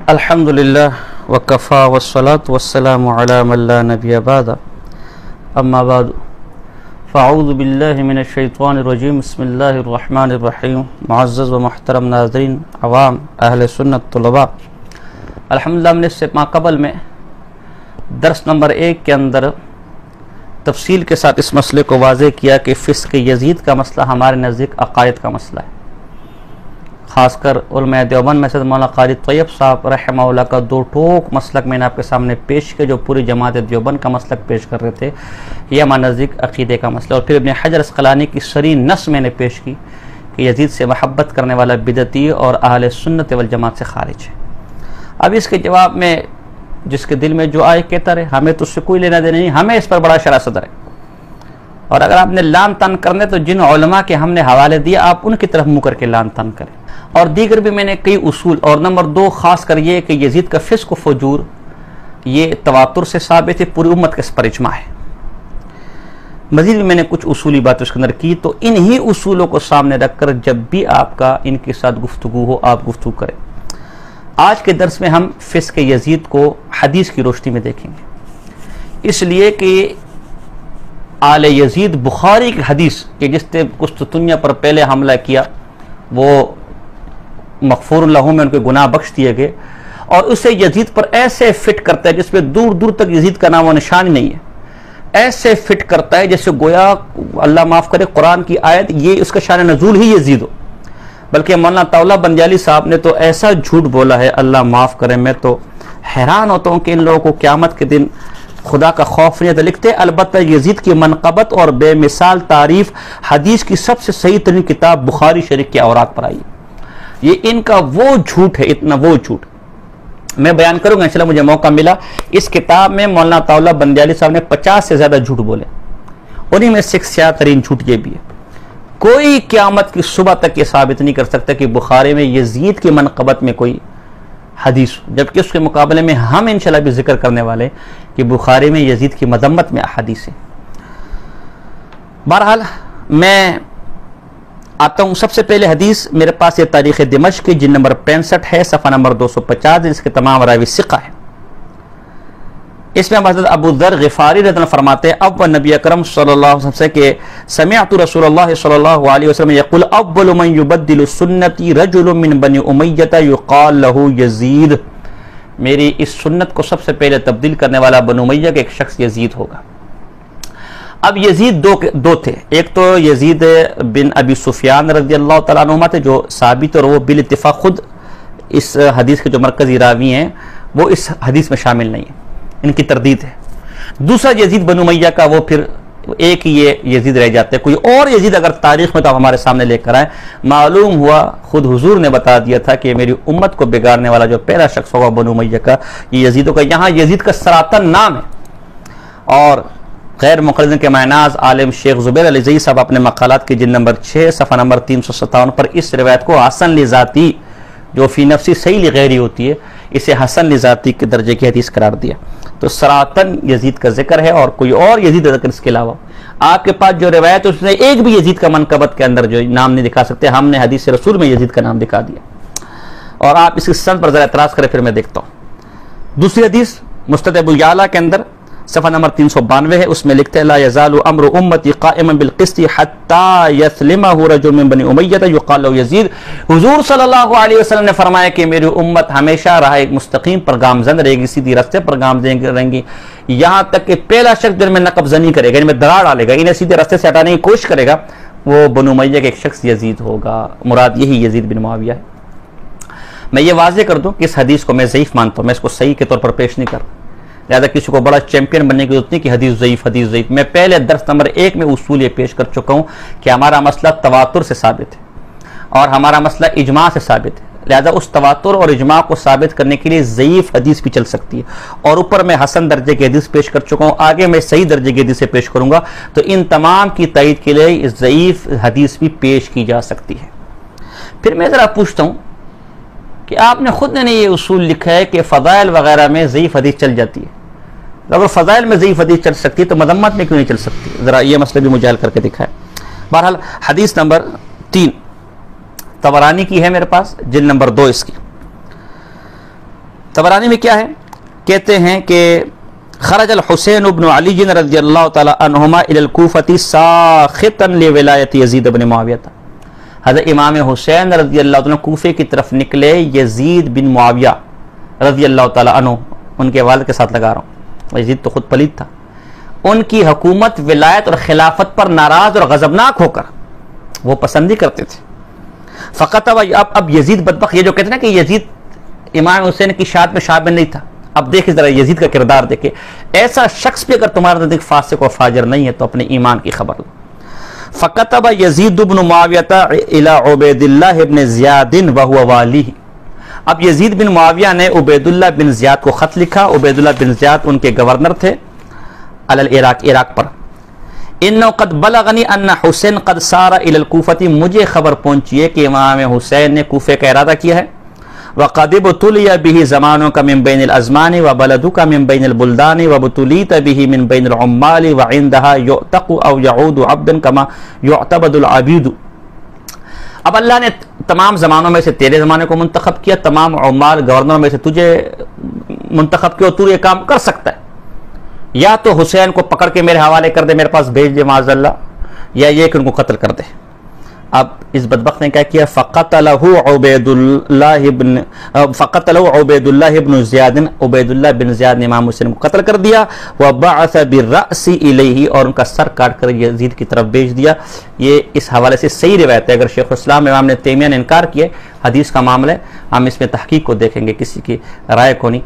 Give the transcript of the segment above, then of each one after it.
الحمدللہ وکفا والصلاة والسلام علی من لا نبی بعد اما بعد فاعوذ باللہ من الشیطان الرجیم بسم اللہ الرحمن الرحیم. معزز و محترم ناظرین، عوام، اہل سنت، طلباء، الحمدللہ ہم نے اس سے قبل میں درس نمبر 1 کے اندر تفصیل کے ساتھ اس مسئلے کو واضح کیا کہ فسق یزید کا مسئلہ ہمارے نزدیک عقائد کا مسئلہ ہے. خاص کر علماء دیوبند میں سے مولانا قاری طیب صاحب رحمہ اللہ کا 2 ٹوک مسلک میں نے آپ کے سامنے پیش کیا، جو پوری جماعت دیوبند کا مسلک پیش کر رہے تھے. یہ ہمارے نزدیک عقیدے کا مسئلہ. اور پھر ابن حجر عسقلانی کی صریح نص میں نے پیش کی کہ یزید سے محبت کرنے والا بدعتی اور اہل سنت والجماعت سے خارج ہے. اب اس کے جواب میں جس کے دل میں جو آئے کہتا رہے، ہمیں تو اس سے کوئی لینا دینا نہیں، ہمیں اس پر بڑا شرح صدر ہے. اور اگر آپ نے لان تان کرنے تو جن علماء کے ہم نے حوالے دیا آپ ان کی طرف منہ کر کے لان تان کریں. اور دیگر بھی میں نے کئی اصول، اور نمبر 2 خاص کر یہ کہ یزید کا فسق و فجور یہ تواتر سے ثابت ہے، پوری امت کا اس پر اجماع ہے. مزید بھی میں نے کچھ اصولی بات اس کے اندر کی، تو انہی اصولوں کو سامنے رکھ کر جب بھی آپ کا ان کے ساتھ گفتگو ہو آپ گفتگو کریں. آج کے درس میں ہم فسق یزید کو حدیث کی روشنی میں دیکھیں گے، اس لیے کہ آل یزید بخاری کی حدیث کہ جس نے قسطنطنیہ پر پہلے حملہ کیا وہ مغفور لہم میں ان کے گناہ بخش دیے گئے، اور اسے یزید پر ایسے فٹ کرتا ہے جس پہ دور دور تک یزید کا نام و نشان ہی نہیں ہے. ایسے فٹ کرتا ہے جیسے گویا اللہ معاف کرے قرآن کی آیت یہ اس کا شان نزول ہی یزید ہو. بلکہ مولانا طاولہ بندیالی صاحب نے تو ایسا جھوٹ بولا ہے، اللہ معاف کرے، میں تو حیران ہوتا ہوں کہ ان لوگوں کو قیامت کے دن خدا کا خوف نہیں. تو لکھتے البتہ یزید کی منقبت اور بے مثال تعریف حدیث کی سب سے صحیح ترین کتاب بخاری شریف کے اوراق پر آئی. یہ ان کا وہ جھوٹ ہے، اتنا وہ جھوٹ میں بیان کروں گا انشاءاللہ مجھے موقع ملا. اس کتاب میں مولانا طاولہ بندیالی صاحب نے 50 سے زیادہ جھوٹ بولے، انہی میں سے سیاہ ترین جھوٹ یہ بھی ہے. کوئی قیامت کی صبح تک یہ ثابت نہیں کر سکتا کہ بخاری میں یزید کی منقبت میں کوئی حدیث، جبکہ اس کے مقابلے میں ہم انشاءاللہ بھی ذکر کرنے والے کہ بخاری میں یزید کی مذمت میں احادیث ہیں. بہرحال میں آتا ہوں. سب سے پہلے حدیث میرے پاس یہ تاریخ دمشق کی جن نمبر 65 ہے، صفحہ نمبر 250، اس کے تمام راوی ثقہ ہے. اس میں حضرت ابو ذر غفاری رضی اللہ عنہ فرماتے ہیں اب نبی اکرم صلی اللہ علیہ وسلم سے کہ سمعت رسول اللہ صلی اللہ علیہ وسلم یقول اول من یبدل سنتی رجل من بنی امیہ یقال له یزید، میری اس سنت کو سب سے پہلے تبدیل کرنے والا بنو امیہ کا ایک شخص یزید ہوگا. اب یزید دو تھے، ایک تو یزید بن ابی سفیان رضی اللہ تعالیٰ عنہ تھے جو ثابت، اور وہ بالاتفاق خود اس حدیث کے جو مرکزی راوی ہیں وہ اس حدیث میں شامل نہیں ہیں، ان کی تردید ہے. دوسرا یزید بن امیہ کا، وہ پھر ایک ہی یہ یزید رہ جاتے ہیں. کوئی اور یزید اگر تاریخ میں تو ہمارے سامنے لے کر آئیں. معلوم ہوا خود حضور نے بتا دیا تھا کہ میری امت کو بگاڑنے والا جو پہلا شخص ہوگا بن امیہ کا، یہ یزیدوں کا. یہاں یزید کا سراتن نام ہے. اور غیر مقلدین کے معناز عالم شیخ زبیر علی زئی صاحب اپنے مقالات کی جلد نمبر 6 صفحہ نمبر 357 پر اس روایت کو حسن لذاتی، جو فی نفسی صحیح لغیری ہوتی ہے، اسے حسن لذاتی کے درجے کی حدیث قرار دیا. تو سراتن یزید کا ذکر ہے، اور کوئی اور یزید ذکر اس کے علاوہ آپ کے پاس جو روایت اس نے ایک بھی یزید کا منقبت کے اندر جو نام نہیں دکھا سکتے. ہم نے حدیث رسول میں یزید کا نام دکھا دیا. اور آپ اس کی سند پر ذرا اعتراض کریں پھر میں دیکھتا ہوں. دوسری حدیث مستدرک ابو یعلا کے اندر صفحہ نمبر 392 ہے، اس میں لکھتے ہیں لا یزال امر امتی قائما بالقسط حتی یسلمہ رجل من بنی امیہ یقال له یزید. حضور صلی اللہ علیہ وسلم نے فرمایا کہ میری امت ہمیشہ راہ مستقیم پر گامزن رہے گی، سیدھی راستے پر گامزن رہیں گی، یہاں تک کہ پہلا شخص جن میں نقب زنی کرے گا، ان میں دراڑ ڈالے گا، انہیں سیدھے راستے سے ہٹانے کی کوشش کرے گا، وہ بنو امیہ کا ایک شخص یزید ہوگا. مراد یہی یزید بن معاویہ ہے. میں یہ واضح کر دوں کہ اس حدیث کو میں ضعیف مانتا ہوں، میں اس کو صحیح کے طور پر پیش نہیں کرتا، لہذا کسی کو بڑا چیمپئن بننے کی ضرورت نہیں کہ حدیث ضعیف. میں پہلے درس نمبر 1 میں اصول یہ پیش کر چکا ہوں کہ ہمارا مسئلہ تواتر سے ثابت ہے اور ہمارا مسئلہ اجماع سے ثابت ہے. لہذا اس تواتر اور اجماع کو ثابت کرنے کے لیے ضعیف حدیث بھی چل سکتی ہے. اور اوپر میں حسن درجے کی حدیث پیش کر چکا ہوں، آگے میں صحیح درجے کی حدیث پیش کروں گا. تو ان تمام کی تائید کے لیے ضعیف حدیث بھی پیش کی جا سکتی ہے. پھر میں ذرا پوچھتا ہوں کہ آپ نے خود نے یہ اصول لکھا ہے کہ فضائل وغیرہ میں ضعیف حدیث چل جاتی ہے. اگر فضائل میں ضعیف حدیث چل سکتی ہے تو مذمت میں کیوں نہیں چل سکتی؟ ذرا یہ مسئلہ بھی مجھے حل کر کے دکھائے. بہرحال حدیث نمبر 3 طبرانی کی ہے میرے پاس، جلد نمبر 2 اس کی. طبرانی میں کیا ہے؟ کہتے ہیں کہ خرج الحسین ابن علی رضی اللہ تعالی عنہما الی الکوفۃ ساخطا لولایت یزید بن معاویہ. حضرت امام حسین رضی اللہ تعالی کوفے کی طرف نکلے یزید بن معاویہ رضی اللہ تعالی عنہ، ان کے والد کے ساتھ لگا رہا ہوں، یزید تو خود پلید تھا، ان کی حکومت، ولایت اور خلافت پر ناراض اور غضبناک ہو کر وہ پسندی کرتے تھے. فقط اب یزید بدبخت، یہ جو کہتے ہیں نا کہ یزید امام حسین کی شاد میں شامل نہیں تھا، اب دیکھیں ذرا یزید کا کردار دیکھیں. ایسا شخص بھی اگر تمہارے نزدیک فاسق و فاجر نہیں ہے تو اپنے ایمان کی خبر لو. فکتب یزید بن معاویہ الی عبید اللہ بن زیاد وهو والی. اب یزید بن معاویہ نے عبید اللہ بن زیاد کو خط لکھا. عبید اللہ بن زیاد ان کے گورنر تھے علی العراق، عراق پر. انه قد بلغنی ان حسین قد سار الی الکوفۃ، مجھے خبر پہنچی ہے کہ امام حسین نے کوفے کا ارادہ کیا ہے. وقد ابتلي به زمانك من بين الازمان وبلدك من بين البلدان وابتليت به من بين العمال وعندها يعتق او يعود عبدا كما يعتبد العبيد. اب اللہ نے تمام زمانوں میں سے تیرے زمانے کو منتخب کیا، تمام عمال گورنروں میں سے تجھے منتخب کیا، تو یہ کام کر سکتا ہے. یا تو حسین کو پکڑ کے میرے حوالے کر دے، میرے پاس بھیج دے معاذ اللہ، یا یہ کہ ان کو قتل کر دے. اب اس بدبخت نے کیا کیا؟ فقتلہ عبید اللہ بن زیاد، عبید اللہ بن زیاد نے امام حسین کو قتل کر دیا. وبعث بالرأس الیہ، اور ان کا سر کاٹ کر یزید کی طرف بھیج دیا. یہ اس حوالے سے صحیح روایت ہے. اگر شیخ الاسلام امام نے تیمیہ نے انکار کیا حدیث کا معاملہ ہے، ہم اس میں تحقیق کو دیکھیں گے، کسی کی رائے کو نہیں.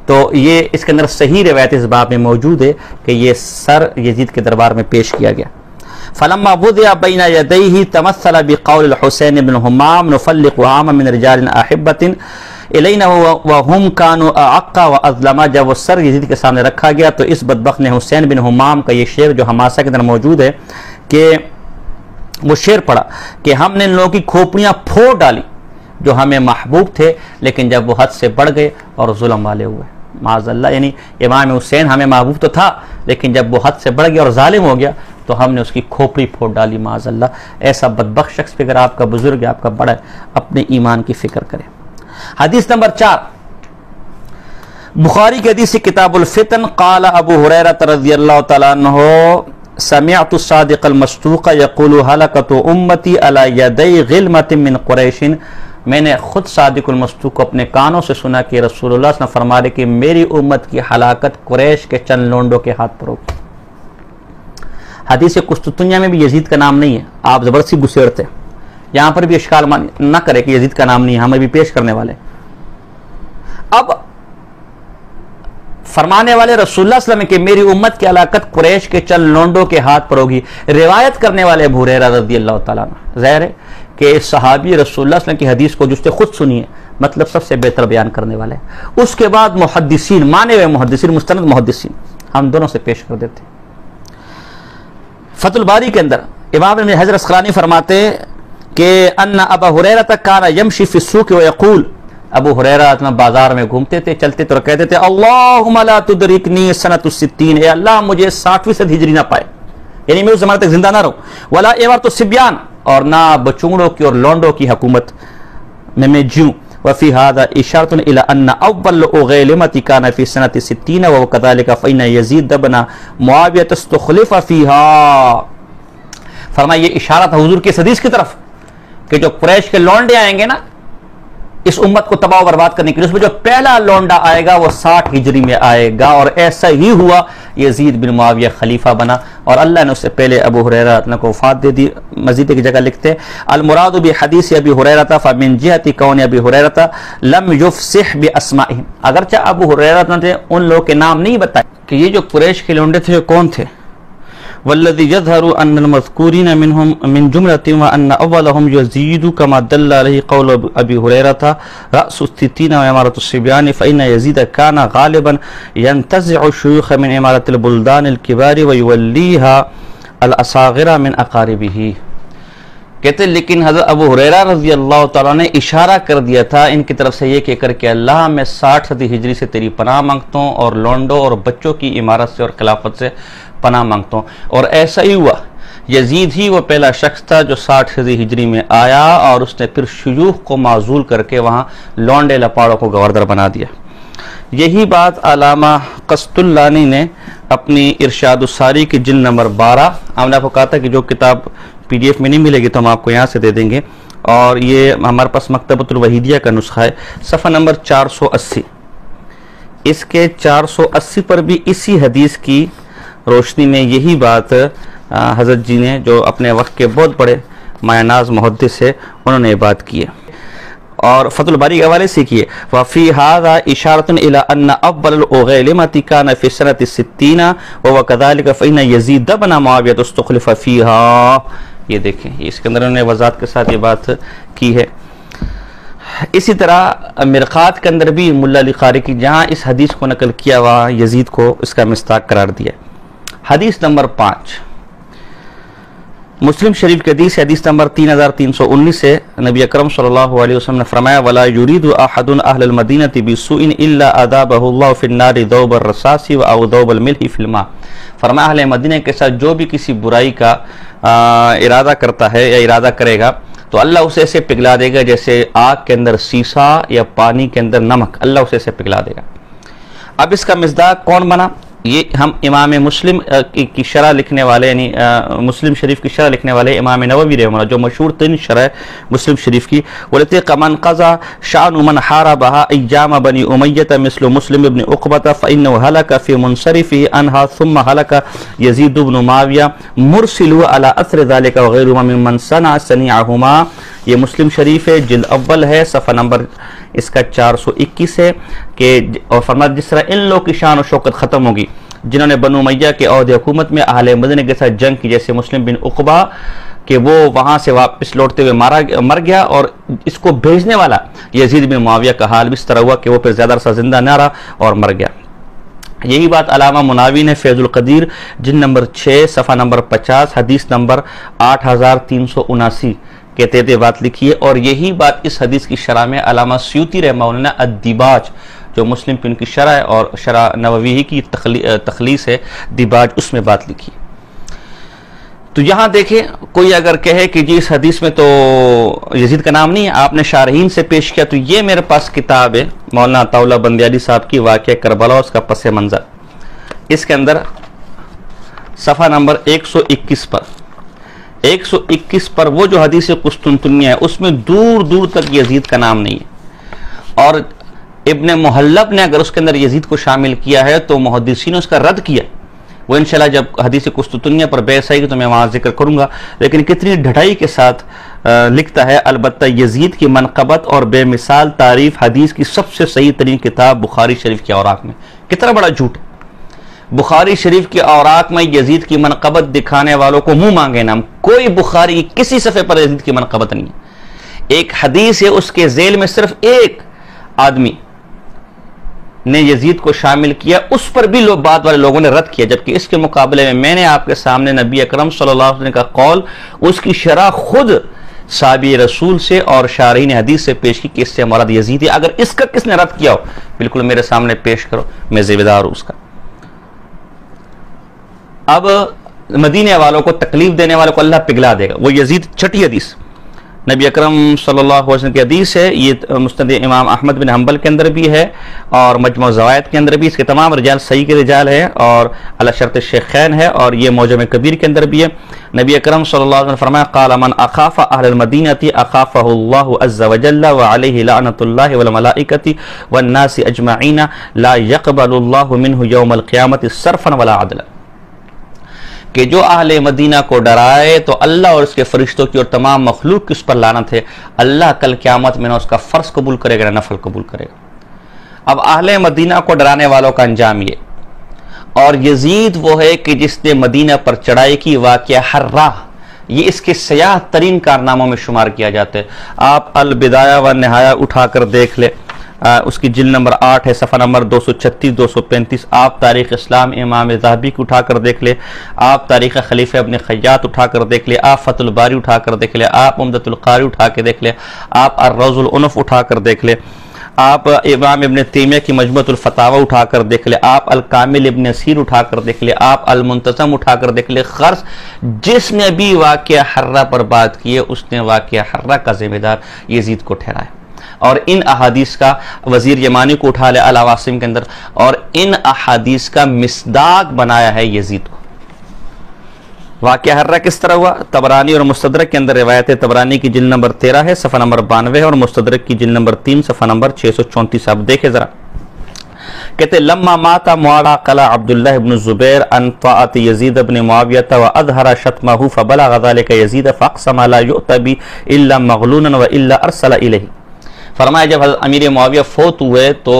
تو یہ اس کے اندر صحیح روایت اس باب میں موجود ہے کہ یہ سر یزید کے دربار میں پیش کیا گیا. فلما وضع بین یدیہ تمثل بقول الحسین بن حمام نفلق عاما من رجال احبۃ الینا وهم كانوا اعق واظلم. جب وہ سر یزید کے سامنے رکھا گیا تو اس بدبخت نے حسین بن حمام کا یہ شعر جو حماسہ کے اندر موجود ہے کہ وہ شعر پڑھا کہ ہم نے ان لوگوں کی کھوپڑیاں پھوڑ ڈالی جو ہمیں محبوب تھے، لیکن جب وہ حد سے بڑھ گئے اور ظلم والے ہوئے. معاذ اللہ، یعنی امام حسین ہمیں محبوب تو تھا، لیکن جب وہ حد سے بڑھ گیا اور ظالم ہو گیا تو ہم نے اس کی کھوپڑی پھوڑ ڈالی. معاذ اللہ، ایسا بدبخت شخص پہ اگر آپ کا بزرگ ہے، آپ کا بڑا ہے، اپنے ایمان کی فکر کرے. حدیث نمبر 4 بخاری کی حدیث کتاب الفتن. قال ابو ہریرہ رضی اللہ تعالی عنہ سمعت الصادق المصدوق یقول ہلکت امتی علی یدی غلمۃ من قریش. میں نے خود صادق المصدوق کو اپنے کانوں سے سنا کہ رسول اللہ صلی اللہ علیہ وسلم فرما رہے کہ میری امت کی ہلاکت قریش کے چند لونڈوں کے ہاتھ پر ہوگی. حدیث قسطنطنیہ میں بھی یزید کا نام نہیں ہے، آپ زبردستی گسیڑتے. یہاں پر بھی اشکال نہ کرے کہ یزید کا نام نہیں ہے، ہمیں بھی پیش کرنے والے. اب فرمانے والے رسول اللہ صلی اللہ علیہ وسلم کہ میری امت کی ہلاکت قریش کے چند لونڈوں کے ہاتھ پر ہوگی. روایت کرنے والے ابو ہریرہ رضی اللہ تعالیٰ عنہ، ظاہر ہے کہ صحابی رسول اللہ صلی اللہ علیہ وسلم کی حدیث کو جس نے خود سنی ہے، مطلب سب سے بہتر بیان کرنے والے. اس کے بعد محدثین، مانے ہوئے محدثین، مستند محدثین، ہم دونوں سے پیش کر دیتے. فتح الباری کے اندر امام ابن حجر اسقلانی فرماتے کہ ان ابا ہریرہ کان یمشی فی السوق ویقول، ابو ہریرہ بازار میں گھومتے تھے، چلتے تو کہتے تھے اللہم لا تدرکنی سنۃ الستین، اے اللہ مجھے 60ویں صدی ہجری نہ پائے، یعنی میں اس زمانے تک زندہ نہ رہوں. ولا امارۃ الصبیان، اور نہ بچونگڑوں کی اور لونڈوں کی حکومت میں جیوں. وفی هذا اشارۃ الی ان اول غیلمۃ کان فی سنۃ 60 وکذلک فإن یزید بن معاویہ استخلف فیہا. فرمایا یہ اشارت حضور کی حدیث کی طرف کہ جو قریش کے لونڈے آئیں گے نا اس امت کو تباہ و برباد کرنے کے لیے، اس میں جو پہلا لونڈا آئے گا وہ 60 ہجری میں آئے گا. اور ایسا ہی ہوا، یزید بن معاویہ خلیفہ بنا اور اللہ نے اس سے پہلے ابو ہریرہ کو وفات دے دی. مزید کی جگہ لکھتے المراد بحدیث ابی ہریرہ فمن جہت کون ابی ہریرہ لم یفصح باسمائهم. اگرچہ ابو ہریرہ نے ان لوگوں کے نام نہیں بتائے کہ یہ جو قریش کے لونڈے تھے کون تھے. والذي يظهر ان المذكورين منهم من جملة وان اولهم يزيد كما دل عليه قول ابي هريره راس 60 واماره الصبيان فان يزيد كان غالبا ينتزع الشيوخ من اماره البلدان الكبار ويوليها الاصاغر من اقاربه. کہتے لیکن حضرت ابو ہریرہ رضی اللہ تعالیٰ نے اشارہ کر دیا تھا ان کی طرف سے یہ کہہ کر کہ اللہ میں 60 صدی ہجری سے تیری پناہ مانگتا ہوں اور لونڈوں اور بچوں کی امارت سے اور خلافت سے پناہ مانگتا ہوں. اور ایسا ہی ہوا، یزید ہی وہ پہلا شخص تھا جو 60 صدی ہجری میں آیا اور اس نے پھر شیوخ کو معزول کر کے وہاں لونڈے لپاڑوں کو گورنر بنا دیا. یہی بات علامہ قسطلانی نے اپنی ارشاد الساری کی جلد نمبر 12، ہم نے آپ کو کہا تھا کہ جو کتاب PDF میں نہیں ملے گی تو ہم آپ کو یہاں سے دے دیں گے، اور یہ ہمارے پاس مکتبۃ الوحیدیہ کا نسخہ ہے، صفحہ نمبر 480۔ اس کے 480 پر بھی اسی حدیث کی روشنی میں یہی بات حضرت جی نے، جو اپنے وقت کے بہت بڑے مایہ ناز محدث ہے، انہوں نے یہ بات کی ہے، اور فتح الباری کے حوالے سے کیے۔ وفی ھذا اشارۃ الی ان اول الاغیلمۃ کان فی سنۃ 60 وکذلک فإن یزید بن معاویہ استخلف فیہا۔ یہ دیکھیں، اس کے اندر انہوں نے وضاحت کے ساتھ یہ بات کی ہے۔ اسی طرح مرقات کے اندر بھی ملا علی قاری کی جہاں اس حدیث کو نقل کیا وہاں یزید کو اس کا مصداق قرار دیا۔ حدیث نمبر 5 مسلم شریف کی حدیث نمبر 3319 سے نبی اکرم صلی اللہ علیہ وسلم نے فرمایا وَلَا يُرِيدُ أَحَدٌ أَهْلَ الْمَدِينَةِ بِسُوءٍ إِلَّا أَذَابَهُ اللَّهُ فِي النَّارِ ذَوْبَ الرَّصَاصِ أَوْ ذَوْبَ الْمِلْحِ فِي الْمَاءِ۔ فرمایا اہل مدینہ کے ساتھ جو بھی کسی برائی کا ارادہ کرتا ہے یا ارادہ کرے گا تو اللہ اسے ایسے پگھلا دے گا جیسے آگ کے اندر سیسا یا پانی کے اندر نمک، اللہ اسے ایسے پگھلا دے گا۔ اب اس کا مصداق کون بنا؟ یہ ہم امام مسلم کی شرح لکھنے والے، یعنی مسلم شریف کی شرح لکھنے والے امام نووی رحمہ اللہ، جو مشہور ترین شرح مسلم شریف کی، ولتی قمن قضا شان من حاربها ایام بنی امیہ مثل مسلم ابن عقبہ فانه هلك في منصرفه عنها ثم هلك یزید بن معاویہ مرسل على اثر ذلك وغيرهما ممن صنع صنيعهما۔ یہ مسلم شریف ہے، جلد اول ہے، صفحہ نمبر اس کا 421 ہے کہ اور فرمایا جس طرح ان لوگ کی شان و شوکت ختم ہوگی جنہوں نے بنو امیہ کے عہد حکومت میں اہل مدینہ کے ساتھ جنگ کی، جیسے مسلم بن عقبہ کہ وہ وہاں سے واپس لوٹتے ہوئے مر گیا، اور اس کو بھیجنے والا یزید بن معاویہ کا حال بھی اس طرح ہوا کہ وہ پھر زیادہ عرصہ زندہ نہ رہا اور مر گیا۔ یہی بات علامہ مناوی نے فیض القدیر جلد نمبر 6 صفحہ نمبر 50 حدیث نمبر 8379 کے تحت بات لکھی ہے، اور یہی بات اس حدیث کی شرح میں علامہ سیوطی رحمہ اللہ نے الدیباج، جو مسلم پن کی شرح ہے اور شرح نووی کی تخلیص ہے دیباج، اس میں بات لکھی۔ تو یہاں دیکھیں، کوئی اگر کہے کہ جی اس حدیث میں تو یزید کا نام نہیں ہے، آپ نے شارحین سے پیش کیا، تو یہ میرے پاس کتاب ہے مولانا عطاء اللہ بندیالی صاحب کی واقعہ کربلا، اس کا پس منظر، اس کے اندر صفحہ نمبر 121 پر وہ جو حدیث قسطنطنیہ ہے اس میں دور دور تک یزید کا نام نہیں ہے، اور ابن محلب نے اگر اس کے اندر یزید کو شامل کیا ہے تو محدثین نے اس کا رد کیا۔ وہ انشاءاللہ جب حدیث قسطنطنیہ پر بحث آئے گی تو میں وہاں ذکر کروں گا، لیکن کتنی ڈھٹائی کے ساتھ لکھتا ہے البتہ یزید کی منقبت اور بے مثال تعریف حدیث کی سب سے صحیح ترین کتاب بخاری شریف کے اوراق میں۔ کتنا بڑا جھوٹ ہے! بخاری شریف کے اوراق میں یزید کی منقبت دکھانے والوں کو منہ مانگے نام، کوئی بخاری کسی صفحے پر یزید کی منقبت نہیں ہے۔ ایک حدیث ہے، اس کے ذیل میں صرف ایک آدمی نے یزید کو شامل کیا، اس پر بھی بعد والے لوگوں نے رد کیا، جبکہ اس کے مقابلے میں نے آپ کے سامنے نبی اکرم صلی اللہ علیہ وسلم کا قول، اس کی شرح خود صحابی رسول سے اور شارحین حدیث سے پیش کی کہ اس سے مراد یزید ہے۔ اگر اس کا کس نے رد کیا ہو بالکل میرے سامنے پیش کرو، میں ذمہ ہوں اس کا۔ اب مدینے والوں کو تکلیف دینے والوں کو اللہ پگھلا دے گا، وہ یزید۔ چھٹی حدیث نبی اکرم صلی اللہ علیہ وسلم کی حدیث ہے، یہ مسند امام احمد بن حنبل کے اندر بھی ہے اور مجموع الزوائد کے اندر بھی، اس کے تمام رجال صحیح کے رجال ہیں اور علی شرط الشیخین ہے، اور یہ معجم کبیر کے اندر بھی ہے۔ نبی اکرم صلی اللہ علیہ وسلم فرمایا قال من اخاف اہل المدینۃ اخافہ اللہ عز وجل وعلیہ لعنۃ اللہ والملائکۃ والناس اجمعین لا يقبل اللہ منہ یوم القیامۃ صرفا ولا عدلا، کہ جو اہل مدینہ کو ڈرائے تو اللہ اور اس کے فرشتوں کی اور تمام مخلوق کی اس پر لعنت ہے، اللہ کل قیامت میں نہ اس کا فرض قبول کرے گا نہ نفل قبول کرے گا۔ اب اہل مدینہ کو ڈرانے والوں کا انجام یہ، اور یزید وہ ہے کہ جس نے مدینہ پر چڑھائی کی، واقعہ حرہ یہ اس کے سیاہ ترین کارناموں میں شمار کیا جاتا ہے۔ آپ البدایہ و نہایہ اٹھا کر دیکھ لیں، اس کی جلد نمبر 8 ہے، صفحہ نمبر 236 235۔ آپ تاریخ اسلام امام ذہبی کو اٹھا کر دیکھ لیں، آپ تاریخ خلیفہ ابن خیاط اٹھا کر دیکھ لیں، آپ فتح الباری اٹھا کر دیکھ لیں، آپ عمدۃ القاری اٹھا کے دیکھ لیں، آپ الروض العنف اٹھا کر دیکھ لیں، آپ امام ابن تیمیہ کی مجموعۃ الفتاوی اٹھا کر دیکھ لیں، آپ الکامل ابن اسیر اٹھا کر دیکھ لیں، آپ المنتظم اٹھا کر دیکھ لیں۔ غرض جس نے بھی واقعہ حرہ پر بات کی ہے اس نے واقعہ حرہ کا ذمہ دار یزید کو ٹھہرایا۔ اور ان احادیث کا وزیر یمانی کو اٹھا لیا العواصم کے اندر، اور ان احادیث کا مصداق بنایا ہے یزید کو۔ واقعہ حرہ کس طرح ہوا؟ طبرانی اور مستدرک کے اندر روایت ہے، طبرانی کی جلد نمبر 13 ہے، صفحہ نمبر 92 ہے، اور مستدرک کی جلد نمبر 3 صفحہ نمبر 634۔ آپ دیکھیں ذرا، کہتے لما مات معاویہ قلع عبداللہ بن الزبیر عن طاعت یزید بن معاویہ واظہر شتمہ فبلغ ذلك یزید فاقسم لا یؤتی بہ الا مغلونا والا ارسل الیہ۔ فرمایا جب حضرت امیر معاویہ فوت ہوئے تو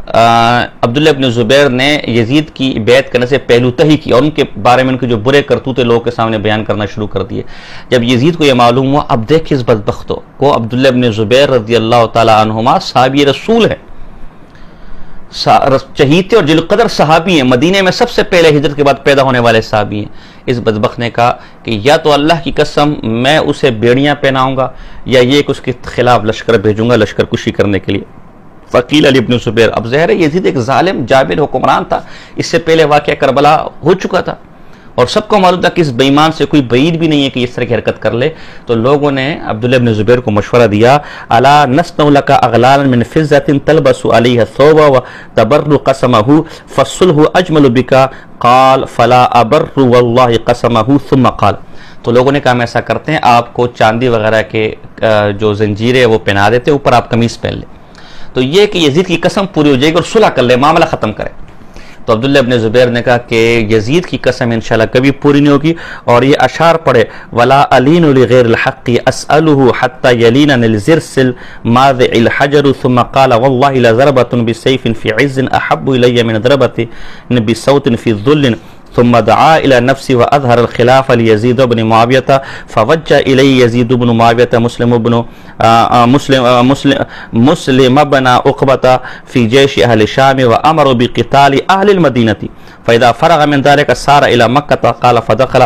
عبداللہ بن زبیر نے یزید کی بیعت کرنے سے پہلو تہی کی، اور ان کے بارے میں ان کے جو برے کرتوتے لوگوں کے سامنے بیان کرنا شروع کر دیے۔ جب یزید کو یہ معلوم ہوا، اب دیکھ اس بدبختوں کو، عبداللہ بن زبیر رضی اللہ تعالی عنہما صحابی رسول ہیں، چہیتے اور جل قدر صحابی ہیں، مدینے میں سب سے پہلے ہجرت کے بعد پیدا ہونے والے صحابی ہیں۔ اس بدبخت نے کہا کہ یا تو اللہ کی قسم میں اسے بیڑیاں پہناؤں گا، یا یہ کہ اس کے خلاف لشکر بھیجوں گا لشکر کشی کرنے کے لیے۔ فقیل علی ابن زبیر، اب ظاہر ہے یزید ایک ظالم جابر حکمران تھا، اس سے پہلے واقعہ کربلا ہو چکا تھا، اور سب کو معلوم تھا کہ اس بے ایمان سے کوئی بعید بھی نہیں ہے کہ اس طرح کی حرکت کر لے۔ تو لوگوں نے عبداللہ بن زبیر کو مشورہ دیا، الا نصنع لك اغلالا من فضة تلبس عليها الثوب وتبر قسمه فالصلح اجمل بك قال فلا ابر والله قسمه ثم قال۔ تو لوگوں نے کہا ہم ایسا کرتے ہیں، آپ کو چاندی وغیرہ کے جو زنجیریں وہ پہنا دیتے ہیں، اوپر آپ قمیص پہن لیں، تو یہ کہ یزید کی قسم پوری ہو جائے گی اور صلح کر لے، معاملہ ختم کرے۔ تو عبداللہ ابن زبیر نے کہا کہ یزید کی قسم انشاءاللہ کبھی پوری نہیں ہوگی، اور یہ اشعار پڑھے، ولا الین لغیر الحق اسألہ حتی یلینن الزرسل ماذع الحجر ثم قال واللہ لضربۃ بسیف فی عز احب الی من ضربۃ بصوت فی ذل ثم دعا الى نفسه واظهر الخلاف ليزيد بن معاويه فوجه اليه يزيد بن معاويه مسلم بن عقبه في جيش اهل الشام وامر بقتال اهل المدينه فاذا فرغ من ذلك سار الى مكه قال فدخل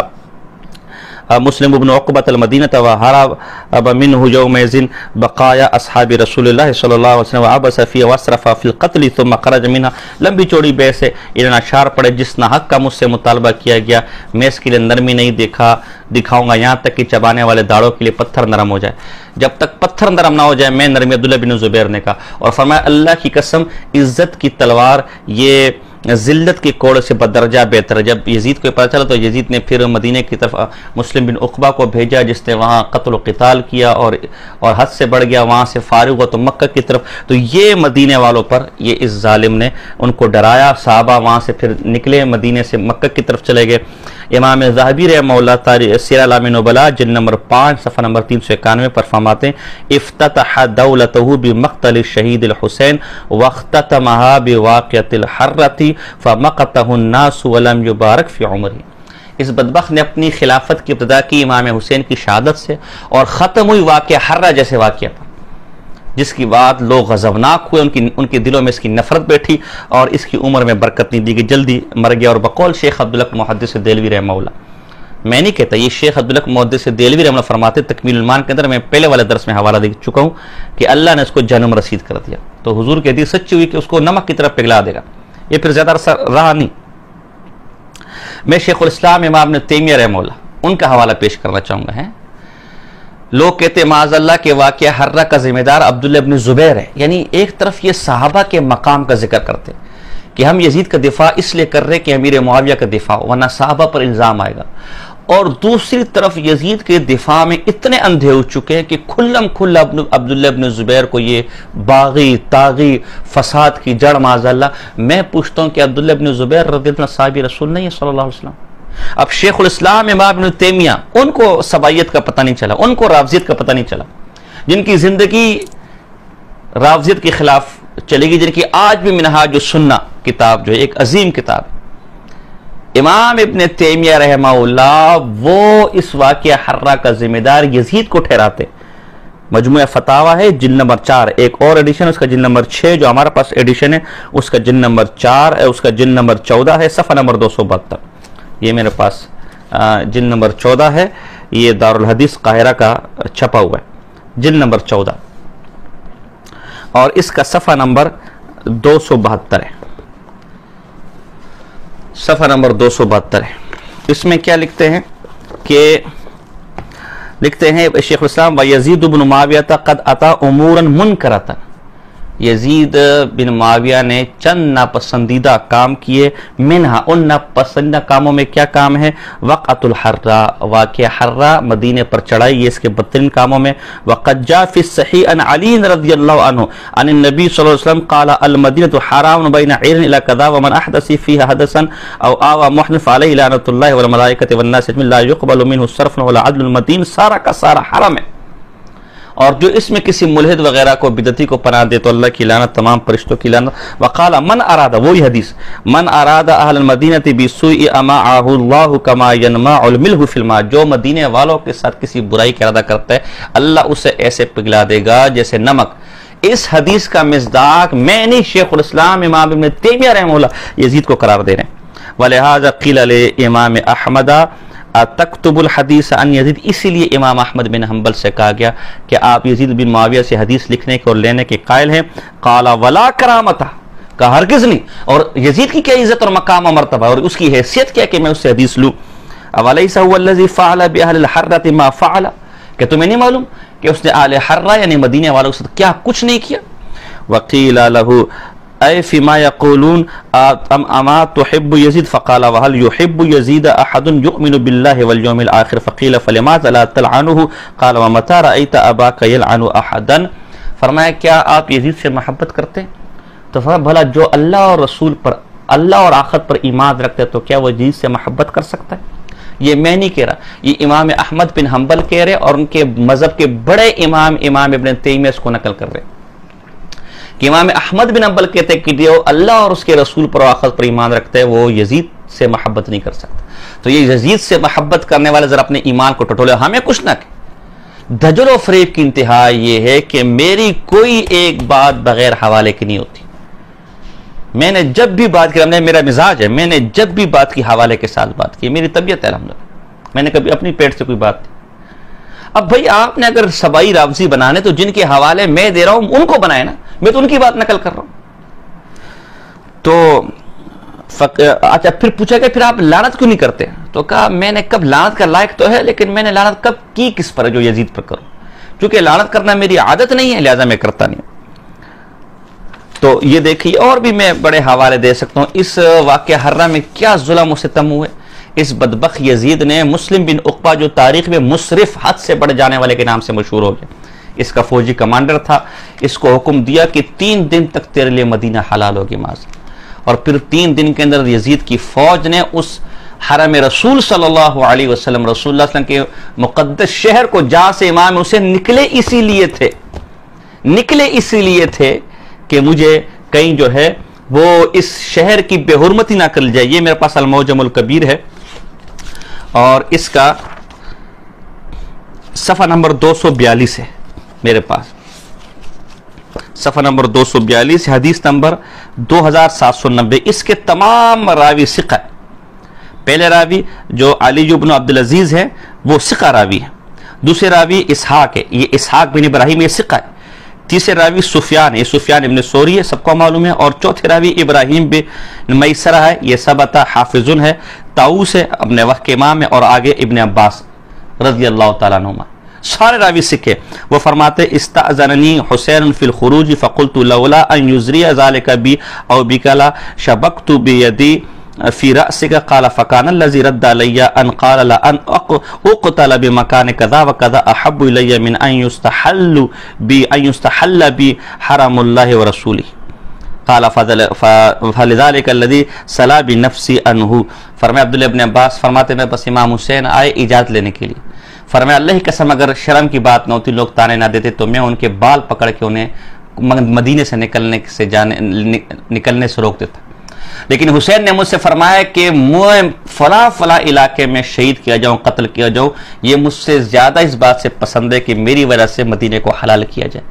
مسلم بن عقبة المدینة وهرب منه يومئذ بقایا اصحاب رسول اللہ صلی اللہ علیہ وسلم وعبس فی واسرف فی القتل ثم خرج منها۔ لمبی چوڑی بحث ہے، انہوں اشعار پڑھے، جس ناحق کا مجھ سے مطالبہ کیا گیا میں اس کے لیے نرمی نہیں دکھاؤں گا یہاں تک کہ چبانے والے داڑوں کے لیے پتھر نرم ہو جائے، جب تک پتھر نرم نہ ہو جائے میں نرمی۔ عبداللہ بن زبیر نے کہا، اور فرمایا اللہ کی قسم عزت کی تلوار یہ ذلت کے کوڑ سے بدرجہ بہتر ہے۔ جب یزید کو پتہ چلا تو یزید نے پھر مدینہ کی طرف مسلم بن عقبہ کو بھیجا، جس نے وہاں قتل و قتال کیا اور حد سے بڑھ گیا، وہاں سے فارغ ہوا تو مکہ کی طرف۔ تو یہ مدینہ والوں پر یہ اس ظالم نے ان کو ڈرایا، صحابہ وہاں سے پھر نکلے، مدینہ سے مکہ کی طرف چلے گئے۔ امام ذہبی رحمہ اللہ تعالی سیر اعلام نبلاء جلد نمبر 5 صفحہ نمبر 391 پر فرماتے ہیں، افتتح دولته بمقتل الشہید الحسین واختتمها بواقعۃ الحرۃ فمقته الناس ولم يبارك في عمره۔ اس بدبخت نے اپنی خلافت کی ابتدا کی امام حسین کی شہادت سے، اور ختم ہوئی واقعہ حرہ جیسے واقعہ پر، جس کی بعد لوگ غضبناک ہوئے، ان کے دلوں میں اس کی نفرت بیٹھی، اور اس کی عمر میں برکت نہیں دی گئی، جلدی مر گیا۔ اور بقول شیخ عبدالحق محدث دہلوی رحمہ اللہ، میں نہیں کہتا، یہ شیخ عبدالحق محدث دہلوی رحمہ اللہ فرماتے، تکمیل الایمان کے اندر میں پہلے والے درس میں حوالہ دے چکا ہوں کہ اللہ نے اس کو جہنم رسید کر دیا، تو حضور کی حدیث سچی ہوئی کہ اس کو نمک کی طرف پگھلا دے گا، یہ پھر زیادہ عرصہ رہا نہیں۔ میں شیخ الاسلام امام ابن تیمیہ رحمہ اللہ ان کا حوالہ پیش کرنا چاہوں گا۔ لوگ کہتے ہیں معاذ اللہ کہ واقعہ حرہ کا ذمہ دار عبداللہ بن زبیر ہے، یعنی ایک طرف یہ صحابہ کے مقام کا ذکر کرتے کہ ہم یزید کا دفاع اس لیے کر رہے کہ امیر معاویہ کا دفاع ورنہ صحابہ پر الزام آئے گا، اور دوسری طرف یزید کے دفاع میں اتنے اندھے ہو چکے ہیں کہ کھلم کھلا عبداللہ بن زبیر کو یہ باغی طاغی فساد کی جڑ معاذ اللہ۔ میں پوچھتا ہوں کہ عبداللہ بن زبیر رضی اللہ عنہ صحابی رسول نہیں ہے صلی اللہ علیہ وسلم؟ اب شیخ الاسلام امام ابن تیمیہ ان کو سبائیت کا پتہ نہیں چلا، ان کو رافضیت کا پتہ نہیں چلا، جن کی زندگی رافضیت کے خلاف چلے گی، جن کی آج بھی منہاج السنہ کتاب جو ہے ایک عظیم کتاب ہے۔ امام ابن تیمیہ رحمہ اللہ وہ اس واقعہ حرہ کا ذمہ دار یزید کو ٹھہراتے۔ مجموعہ فتاوی ہے جلد نمبر 4، ایک اور ایڈیشن اس کا جلد نمبر 6 جو ہمارے پاس ایڈیشن ہے اس کا جلد نمبر 4 ہے، اس کا جلد نمبر 14 ہے، صفحہ نمبر 272۔ یہ میرے پاس جلد نمبر 14 ہے، یہ دارالحدیث قاہرہ کا چھپا ہوا ہے، جلد نمبر 14، اور اس کا صفحہ نمبر 272 ہے، صفحہ نمبر 272 ہے۔ اس میں کیا لکھتے ہیں کہ لکھتے ہیں شیخ الاسلام ویزید بن معاویہ قد اتا امورا منکرتا، یزید بن معاویہ نے چند ناپسندیدہ کام کیے، منہا ان ناپسندیدہ کاموں میں کیا کام ہے؟ وقعت الحرہ، واقعہ حرہ مدینے پر چڑھائی، یہ اس کے بدترین کاموں میں۔ وقد جاء فی الصحیح عن علی رضی اللہ عنہ عن النبی صلی اللہ علیہ وسلم قال المدینة حرام بین عیر الی کذا ومن احدث فیہا حدثا او آوى محدث علیہ لعنۃ اللہ والملائکۃ والناس اجمعین لا يقبل منہ صرف ولا عدل، المدین سارا کا سارا حرم ہے، اور جو اس میں کسی ملحد وغیرہ کو بدعتی کو پناہ دے تو اللہ کی لعنت، تمام فرشتوں کی لعنت۔ وقال من اراد، وہی حدیث، من اراد اہل المدینہ بسوء اماعہ اللہ کما ینماع الملح فی الماء، جو مدینے والوں کے ساتھ کسی برائی کا ارادہ کرتا ہے اللہ اسے ایسے پگھلا دے گا جیسے نمک۔ اس حدیث کا مصداق میں نہیں، شیخ الاسلام امام ابن تیمیہ رحمہ اللہ یزید کو قرار دے رہے ہیں۔ ولہذا قیل لامام احمد تکتب الحدیث عن یزید، اسی لیے امام احمد بن حنبل سے کہا گیا کہ آپ یزید بن معاویہ سے حدیث لکھنے کے اور لینے کے قائل ہیں۔ قال ولا کرامتہ، کہا ہرگز نہیں، اور یزید کی کیا عزت اور مقام و مرتبہ اور اس کی حیثیت کیا کہ میں اس سے حدیث لوں۔ اولیس هو الذی فعل باہل الحرۃ ما فعل، کہ تمہیں نہیں معلوم کہ اس نے اہل حرہ یعنی مدینے والوں کے ساتھ کیا کچھ نہیں کیا۔ وقیل له اے فیما یقولون اما تحب یزید فقال وهل يحب یزید احد یؤمن باللہ والیوم الاخر فقیل فلماذا لا تلعنه قال ومتى رأیت اباک یلعن احدا، فرمایا کیا آپ یزید سے محبت کرتے ہیں؟ تو فرمایا بھلا جو اللہ اور رسول پر، اللہ اور آخرت پر ایمان رکھتے تو کیا وہ یزید سے محبت کر سکتا ہے؟ یہ میں نہیں کہہ رہا، یہ امام احمد بن حنبل کہہ رہے اور ان کے مذہب کے بڑے امام ابن تیمیہ اس کو نقل کر رہے کہ امام احمد بن حنبل کہتے ہیں کہ جو اللہ اور اس کے رسول پر آخرت پر ایمان رکھتا ہے وہ یزید سے محبت نہیں کر سکتا۔ تو یہ یزید سے محبت کرنے والے ذرا اپنے ایمان کو ٹٹولے، ہمیں کچھ نہ کہ دجل و فریب کی انتہا یہ ہے کہ میری کوئی ایک بات بغیر حوالے کی نہیں ہوتی، میں نے جب بھی بات کی، میرا مزاج ہے، میں نے جب بھی بات کی حوالے کے ساتھ بات کی، میری طبیعت ہے الحمدللہ، میں نے کبھی اپنی پیٹ سے کوئی بات نہیں۔ اب بھائی آپ نے اگر سبائی راوزی بنانے تو جن کے حوالے میں دے رہا ہوں ان کو بنائے نا، میں تو ان کی بات نقل کر رہا ہوں۔ تو اچھا پھر پوچھا کہ پھر آپ لعنت کیوں نہیں کرتے؟ تو کہا میں نے کب لعنت کا لائق تو ہے لیکن میں نے لعنت کب کی کس پر جو یزید پر کروں، چونکہ لعنت کرنا میری عادت نہیں ہے لہذا میں کرتا نہیں۔ تو یہ دیکھیے اور بھی میں بڑے حوالے دے سکتا ہوں، اس واقعہ حرہ میں کیا ظلم و ستم ہوئے۔ اس بدبخت یزید نے مسلم بن عقبہ جو تاریخ میں مسرف، حد سے بڑھ جانے والے کے نام سے مشہور ہو گیا، اس کا فوجی کمانڈر تھا، اس کو حکم دیا کہ 3 دن تک تیرے لیے مدینہ حلال ہوگی ماض، اور پھر 3 دن کے اندر یزید کی فوج نے اس حرم رسول صلی اللہ علیہ وسلم، رسول اللہ صلی اللہ علیہ وسلم کے مقدس شہر کو جہاں سے امام حسین نکلے اسی لیے تھے کہ مجھے کہیں جو ہے وہ اس شہر کی بے حرمتی نہ کر جائے۔ یہ میرے پاس المعجم الکبیر ہے اور اس کا صفحہ نمبر 242 ہے میرے پاس، صفحہ نمبر 242 حدیث نمبر 2790۔ اس کے تمام راوی ثقہ ہے۔ پہلے راوی جو علی بن عبدالعزیز ہے وہ ثقہ راوی ہے، دوسرے راوی اسحاق ہے، یہ اسحاق بن ابراہیم یہ ثقہ ہے، تیسرے راوی سفیان ہے، سفیان ابن سوری ہے، سب کو معلوم ہے، اور چوتھے راوی ابراہیم بن میسرہ ہے، یہ ثبت حافظ ہے، طاؤس ہے، ابن وقت امام ہے، اور آگے ابن عباس رضی اللہ تعالیٰ عنہما، سارے راوی سکھے۔ وہ فرماتے استأذننی حسین فی الخروج فقلت لولا ان یزری ذلک بی او بکلا شبکت بیدی فی رأسک قال فکان الذی رد علی ان قال لان اقتل بمکان کذا وکذا احب الی من ان یستحل بی حرم اللہ ورسولہ قال فلذلك الذي سلا بنفسی عنہ۔ فرمایا عبداللہ ابن عباس فرماتے میں بس امام حسین آئے اجازت لینے کے لیے، فرمایا اللہ کی قسم اگر شرم کی بات نہ ہوتی، لوگ تانے نہ دیتے تو میں ان کے بال پکڑ کے انہیں مدینے سے نکلنے سے روک دیتا، لیکن حسین نے مجھ سے فرمایا کہ میں فلاں علاقے میں شہید کیا جاؤں، قتل کیا جاؤں، یہ مجھ سے زیادہ اس بات سے پسند ہے کہ میری وجہ سے مدینے کو حلال کیا جائے،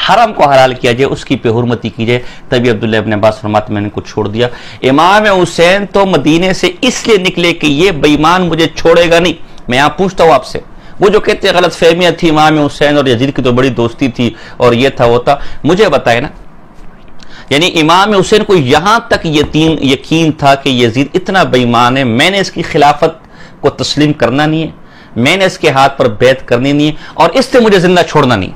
حرم کو حلال کیا جائے، اس کی بے حرمتی کی جائے۔ تبھی عبداللہ ابن عباس فرماتے میں نے کو چھوڑ دیا۔ امام حسین تو مدینے سے اس لیے نکلے کہ یہ بے ایمان مجھے چھوڑے گا نہیں۔ میں یہاں پوچھتا ہوں آپ سے، وہ جو کہتے ہیں غلط فہمیاں تھی امام حسین اور یزید کی تو بڑی دوستی تھی اور یہ تھا وہ تھا، مجھے بتائے نا، یعنی امام حسین کو یہاں تک یقین تھا کہ یزید اتنا بے ایمان ہے، میں نے اس کی خلافت کو تسلیم کرنا نہیں ہے، میں نے اس کے ہاتھ پر بیعت کرنی نہیں ہے اور اس سے مجھے زندہ چھوڑنا نہیں.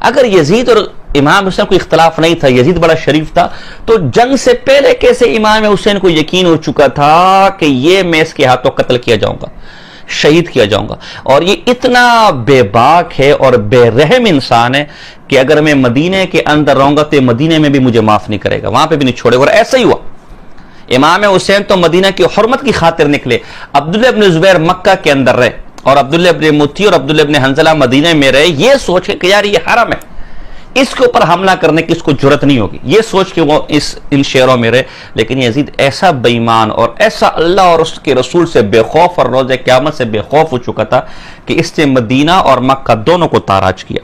اگر یزید اور امام حسین کو اختلاف نہیں تھا, یزید بڑا شریف تھا, تو جنگ سے پہلے کیسے امام حسین کو یقین ہو چکا تھا کہ یہ میں اس کے ہاتھوں قتل کیا جاؤں گا, شہید کیا جاؤں گا. اور یہ اتنا بے باک ہے اور بے رحم انسان ہے کہ اگر میں مدینے کے اندر رہوں گا تو مدینے میں بھی مجھے معاف نہیں کرے گا, وہاں پہ بھی نہیں چھوڑے گا. اور ایسا ہی ہوا. امام حسین تو مدینہ کی حرمت کی خاطر نکلے, عبداللہ ابن زبیر مکہ کے اندر رہے اور عبداللہ ابن متی اور عبداللہ ابن حنظلہ مدینہ میں رہے, یہ سوچ کے کہ یار یہ حرم ہے, اس کے اوپر حملہ کرنے کی اس کو جرت نہیں ہوگی, یہ سوچ کے وہ ان شہروں میں رہے. لیکن یزید ایسا بے ایمان اور ایسا اللہ اور اس کے رسول سے بے خوف اور روز قیامت سے بے خوف ہو چکا تھا کہ اس نے مدینہ اور مکہ دونوں کو تاراج کیا.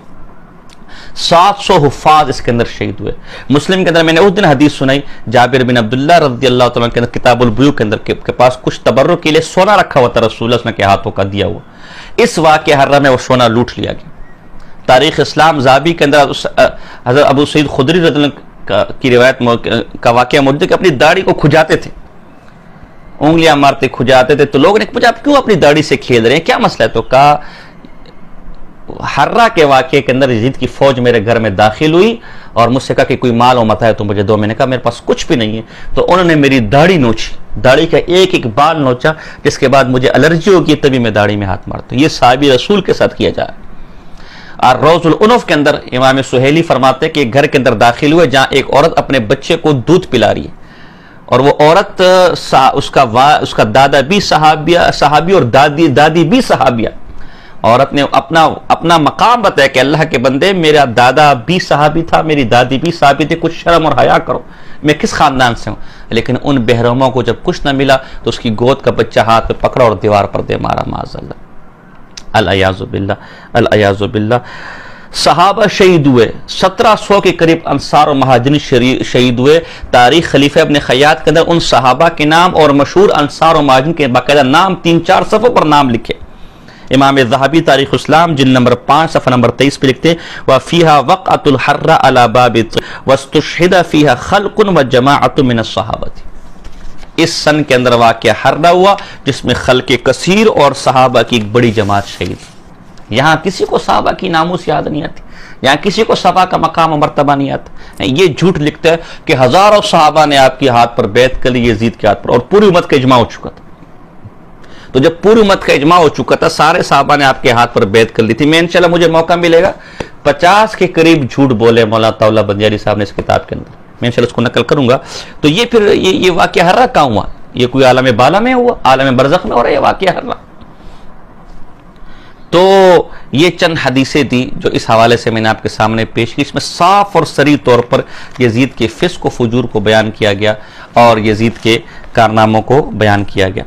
700 حفاظ اس کے اندر شہید ہوئے. مسلم کے اندر میں نے اس دن حدیث سنائی, جابر بن عبداللہ رضی اللہ تعالیٰ کے اندر کتاب البیوع کے اندر کے پاس کچھ تبرک کے لیے سونا رکھا ہوا تھا, رسول اللہ کے ہاتھوں کا دیا ہوا. اس واقعہ حرہ میں وہ سونا لوٹ لیا گیا. تاریخ اسلام زابی کے اندر حضرت ابو سعید خدری رضی اللہ کی روایت کا واقعہ موجود ہے کہ اپنی داڑھی کو کھجاتے تھے, انگلیاں مارتے کھجاتے تھے. تو لوگوں نے پوچھا آپ کیوں اپنی داڑھی سے کھیل رہے ہیں, کیا مسئلہ ہے؟ تو کہا حرہ کے واقعے کے اندر یزید کی فوج میرے گھر میں داخل ہوئی اور مجھ سے کہا کہ کوئی مال و متاع ہے تو مجھے دو. میں نے کہا میرے پاس کچھ بھی نہیں ہے. تو انہوں نے میری داڑھی نوچی, داڑھی کا ایک ایک بال نوچا, جس کے بعد مجھے الرجی ہوگی تبھی میں داڑھی میں ہاتھ مارتا ہوں. یہ صحابی رسول کے ساتھ کیا جا رہا ہے. اور روز العنف کے اندر امام سہیلی فرماتے ہیں کہ ایک گھر کے اندر داخل ہوئے جہاں ایک عورت اپنے بچے کو دودھ پلا رہی ہے, اور وہ عورت اس کا دادا بھی صحابی اور دادی بھی صحابیہ. عورت نے اپنا مقام بتایا کہ اللہ کے بندے, میرا دادا بھی صحابی تھا, میری دادی بھی صحابی تھی, کچھ شرم اور حیا کرو, میں کس خاندان سے ہوں. لیکن ان بہرموں کو جب کچھ نہ ملا تو اس کی گود کا بچہ ہاتھ میں پکڑا اور دیوار پر دے مارا, معاذ اللہ, العیاذ باللہ, العیاذ باللہ. صحابہ شہید ہوئے, 1700 کے قریب انصار و مہاجرین شہید ہوئے. تاریخ خلیفہ ابن خیاط کے اندر ان صحابہ کے نام اور مشہور انصار و مہاجرین کے باقاعدہ نام 3-4 صفحوں پر نام لکھے. امام ذہبی تاریخ اسلام جلد نمبر 5 صفحہ نمبر 23 پہ لکھتے ہیں وَفِيهَا وَقْعَةُ الْحَرَّ عَلَى بَابِ وَاسْتُشْهِدَ فِيهَا خَلْقٌ وَجَمَاعَةٌ مِنَ الصَّحَابَةِ. اس سن کے اندر واقعہ حرہ ہوا جس میں خلق کثیر اور صحابہ کی ایک بڑی جماعت شہید. یہاں کسی کو صحابہ کی ناموس یاد نہیں آتی, یہاں کسی کو صحابہ کا مقام و مرتبہ نہیں آتا. یہ جھوٹ لکھتا ہے کہ ہزاروں صحابہ نے آپ کے ہاتھ پر بیعت کر لی یزید کے ہاتھ پر, اور پوری امت کا اجماع ہو چکا تھا. تو جب پوری امت کا اجماع ہو چکا تھا, سارے صحابہ نے آپ کے ہاتھ پر بیعت کر لی تھی. میں انشاءاللہ مجھے موقع ملے گا 50 کے قریب جھوٹ بولے مولانا طاولہ بندیاری صاحب نے اس کتاب کے اندر, میں انشاءاللہ اس کو نقل کروں گا. تو یہ پھر یہ واقعہ حرہ کہاں ہوا؟ یہ کوئی عالم بالا میں ہوا, عالم برزخ میں ہو رہا ہے یہ واقعہ حرہ. تو یہ چند حدیثیں تھی جو اس حوالے سے میں نے آپ کے سامنے پیش کی. اس میں صاف اور صریح طور پر یزید کے فسق و فجور کو بیان کیا گیا اور یزید کے کارناموں کو بیان کیا گیا.